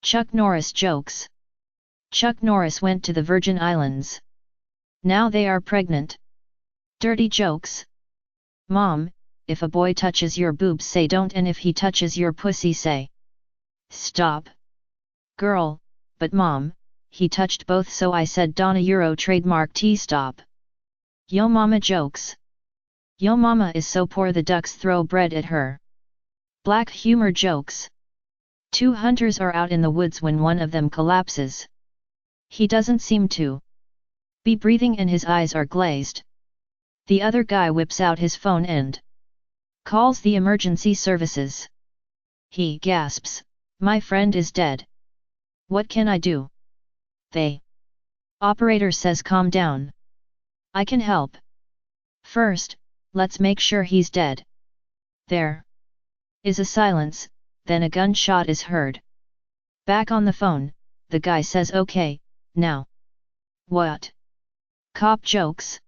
Chuck Norris jokes. Chuck Norris went to the Virgin Islands. Now they are pregnant. Dirty jokes. Mom, if a boy touches your boobs say don't, and if he touches your pussy say stop. Girl, but mom, he touched both so I said Donna Euro trademark T stop. Yo mama jokes. Yo mama is so poor the ducks throw bread at her. Black humor jokes. Two hunters are out in the woods when one of them collapses. He doesn't seem to be breathing and his eyes are glazed. The other guy whips out his phone and calls the emergency services. He gasps, "My friend is dead. What can I do?" The operator says, "Calm down. I can help. First, let's make sure he's dead." There is a silence, then a gunshot is heard. Back on the phone, the guy says, "Okay, now what?" Cop jokes.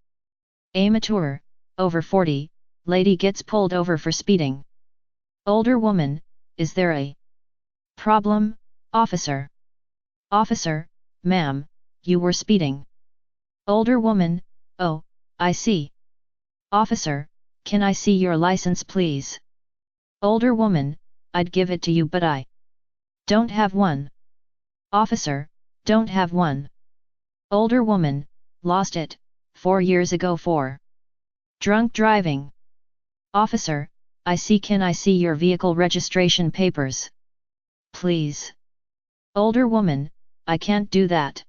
Amateur, over 40, lady gets pulled over for speeding. Older woman, "Is there a problem, officer?" Officer, "Ma'am, you were speeding." Older woman, "Oh, I see." Officer, "Can I see your license please?" Older woman, "I'd give it to you but I don't have one." Officer, "Don't have one." Older woman, "Lost it, 4 years ago for drunk driving." Officer, "I see. Can I see your vehicle registration papers please?" Older woman, "I can't do that."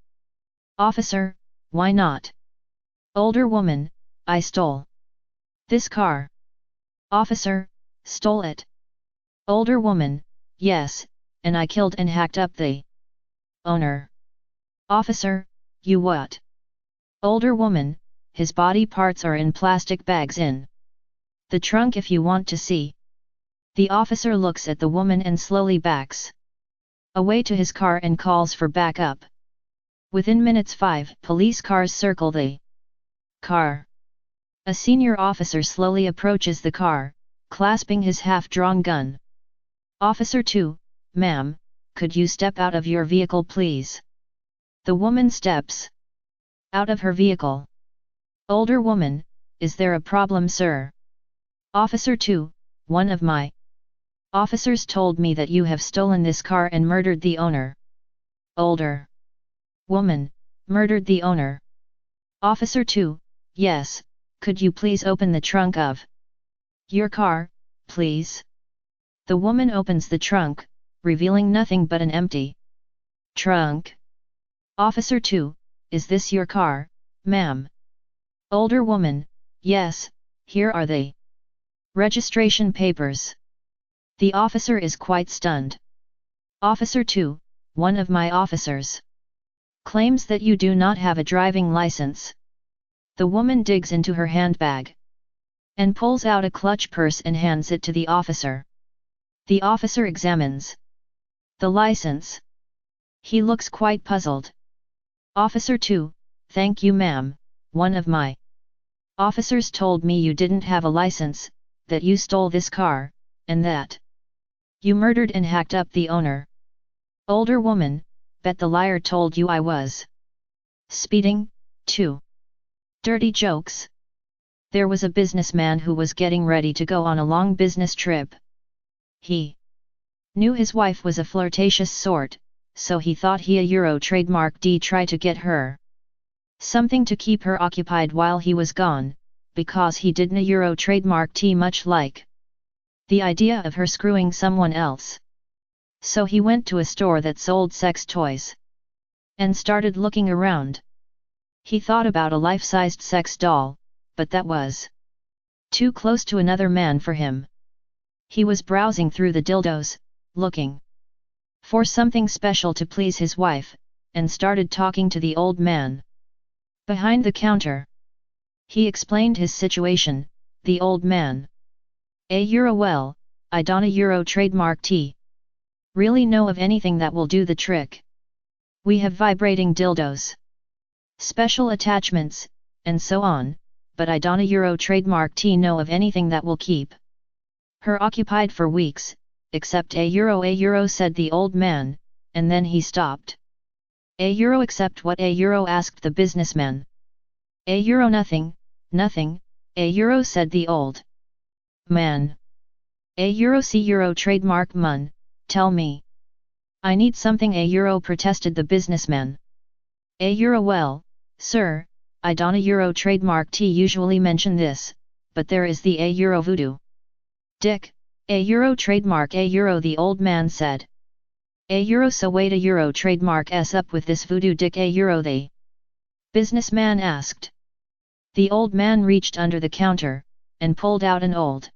Officer, "Why not?" Older woman, "I stole this car." Officer, "Stole it?" Older woman, "Yes, and I killed and hacked up the owner." Officer, "You what?" Older woman, "His body parts are in plastic bags in the trunk if you want to see." The officer looks at the woman and slowly backs away to his car and calls for backup. Within minutes 5 police cars circle the car. A senior officer slowly approaches the car, clasping his half-drawn gun. Officer 2, "Ma'am, could you step out of your vehicle please?" The woman steps out of her vehicle. Older woman, "Is there a problem sir?" Officer 2, "One of my officers told me that you have stolen this car and murdered the owner." Older woman, "Murdered the owner?" Officer 2, "Yes, could you please open the trunk of your car, please?" The woman opens the trunk, revealing nothing but an empty trunk. Officer 2, "Is this your car, ma'am?" Older woman, "Yes, here are the registration papers." The officer is quite stunned. Officer 2, "One of my officers claims that you do not have a driving license." The woman digs into her handbag and pulls out a clutch purse and hands it to the officer. The officer examines the license. He looks quite puzzled. Officer 2, "Thank you ma'am, one of my officers told me you didn't have a license, that you stole this car, and that you murdered and hacked up the owner." Older woman, "Bet the liar told you I was speeding, too." Dirty jokes. There was a businessman who was getting ready to go on a long business trip. He knew his wife was a flirtatious sort, so he thought he a Euro trademark D try to get her something to keep her occupied while he was gone, because he didn't a Euro trademark T much like the idea of her screwing someone else. So he went to a store that sold sex toys and started looking around. He thought about a life-sized sex doll, but that was too close to another man for him. He was browsing through the dildos, looking for something special to please his wife, and started talking to the old man behind the counter. He explained his situation. The old man, "A Euro well, I don't a Euro trademark T really know of anything that will do the trick. We have vibrating dildos, special attachments, and so on, but I don't a Euro trademark T know of anything that will keep her occupied for weeks, except a Euro," said the old man, and then he stopped. €1 accept what €1 asked the businessman. €1 nothing, nothing, €1 said the old man. €1 see euro trademark mun, tell me. I need something €1 protested the businessman. €1 well, sir, I don't euro trademark T usually mention this, but there is the €1 voodoo. Dick, €1 trademark €1 the old man said. €1 so wait €1 trademark s up with this voodoo dick €1 the businessman asked. The old man reached under the counter, and pulled out an old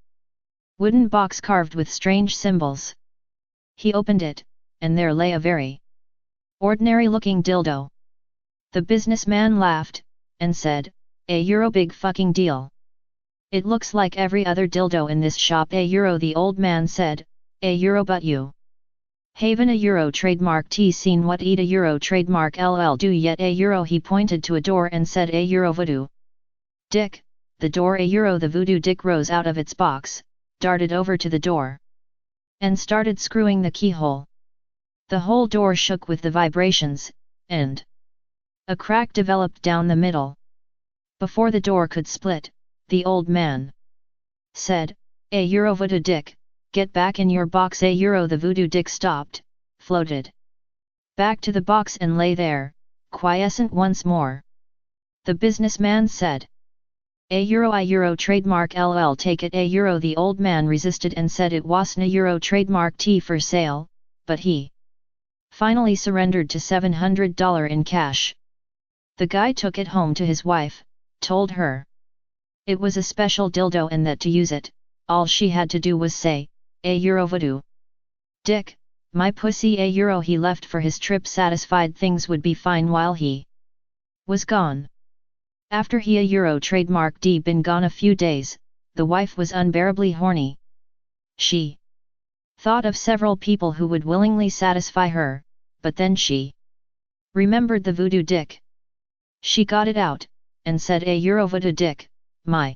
wooden box carved with strange symbols. He opened it, and there lay a very ordinary looking dildo. The businessman laughed, and said, €1 big fucking deal. It looks like every other dildo in this shop €1 the old man said, €1 but you haven €1 trademark T seen what eat €1 trademark LL do yet €1 he pointed to a door and said €1 voodoo. Dick, the door €1 the voodoo dick rose out of its box, darted over to the door, and started screwing the keyhole. The whole door shook with the vibrations, and a crack developed down the middle. Before the door could split, the old man said, €1 voodoo dick, get back in your box €1 the voodoo dick stopped, floated back to the box and lay there, quiescent once more. The businessman said, €1 trademark LL take it €1 the old man resisted and said it wasn't €1 trademark T for sale, but he finally surrendered to $700 in cash. The guy took it home to his wife, told her it was a special dildo and that to use it, all she had to do was say, €1 voodoo. Dick, my pussy €1 he left for his trip satisfied things would be fine while he was gone. After he €1 trademark D been gone a few days, the wife was unbearably horny. She thought of several people who would willingly satisfy her, but then she remembered the voodoo dick. She got it out, and said €1 voodoo dick, my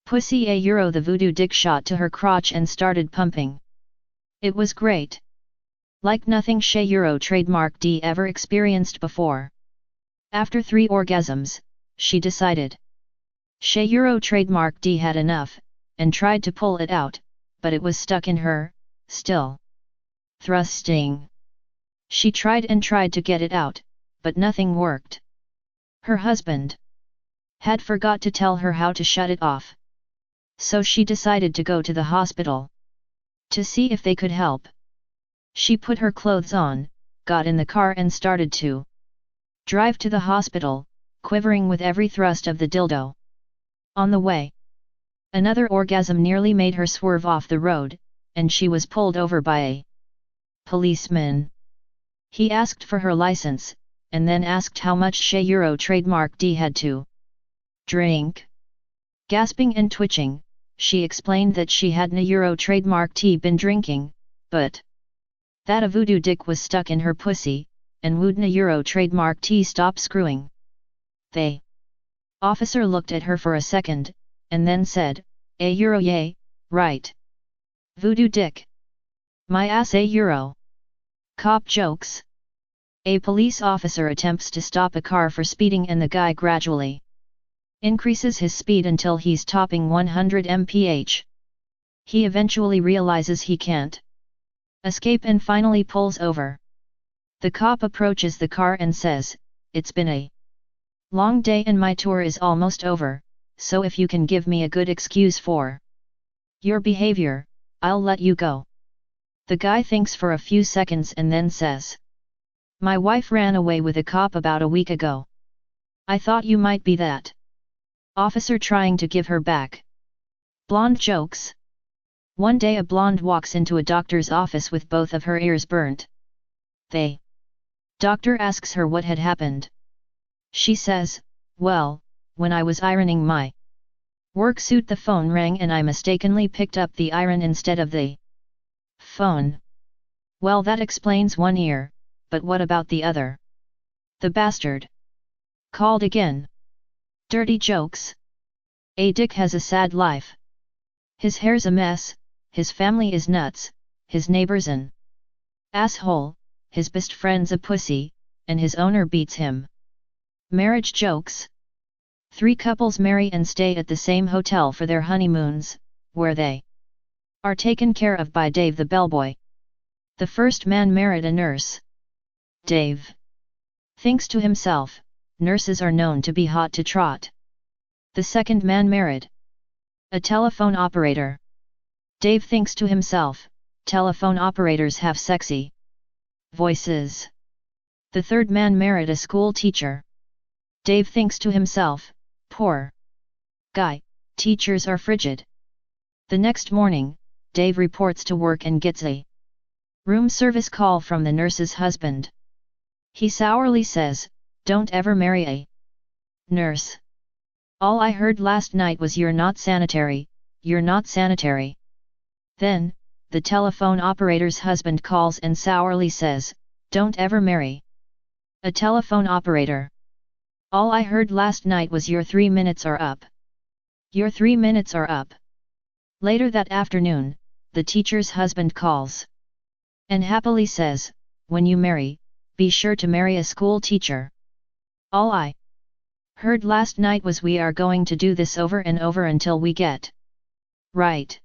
pussy €1 the voodoo dick shot to her crotch and started pumping. It was great. Like nothing she €1 trademark D ever experienced before. After 3 orgasms, she decided she €1 trademark D had enough, and tried to pull it out, but it was stuck in her, still thrusting. She tried and tried to get it out, but nothing worked. Her husband had forgot to tell her how to shut it off. So she decided to go to the hospital to see if they could help. She put her clothes on, got in the car and started to drive to the hospital, quivering with every thrust of the dildo. On the way, another orgasm nearly made her swerve off the road, and she was pulled over by a policeman. He asked for her license, and then asked how much she €1 trademark D had to drink. Gasping and twitching, she explained that she hadn't €1 trademark T been drinking, but that a voodoo dick was stuck in her pussy, and wouldn't €1 trademark T stop screwing. The officer looked at her for a second, and then said, €1 yay, right. Voodoo dick. My ass €1. Cop jokes. A police officer attempts to stop a car for speeding and the guy gradually increases his speed until he's topping 100 mph. He eventually realizes he can't escape and finally pulls over. The cop approaches the car and says, "It's been a long day and my tour is almost over, so if you can give me a good excuse for your behavior, I'll let you go." The guy thinks for a few seconds and then says, "My wife ran away with a cop about a week ago. I thought you might be that officer trying to give her back." Blonde jokes. One day a blonde walks into a doctor's office with both of her ears burnt. The doctor asks her what had happened. She says, "Well, when I was ironing my work suit the phone rang and I mistakenly picked up the iron instead of the phone." Well, that explains one ear, but what about the other? The bastard called again. Dirty jokes. A dick has a sad life. His hair's a mess, his family is nuts, his neighbor's an asshole, his best friend's a pussy, and his owner beats him. Marriage jokes. 3 couples marry and stay at the same hotel for their honeymoons, where they are taken care of by Dave the bellboy. The first man married a nurse. Dave thinks to himself, nurses are known to be hot to trot. The second man married a telephone operator. Dave thinks to himself, telephone operators have sexy voices. The third man married a school teacher. Dave thinks to himself, poor guy, teachers are frigid. The next morning, Dave reports to work and gets a room service call from the nurse's husband. He sourly says, don't ever marry a nurse. All I heard last night was you're not sanitary, you're not sanitary. Then, the telephone operator's husband calls and sourly says, don't ever marry a telephone operator. All I heard last night was your 3 minutes are up. Your 3 minutes are up. Later that afternoon, the teacher's husband calls and happily says, when you marry, be sure to marry a school teacher. All I heard last night was we are going to do this over and over until we get right.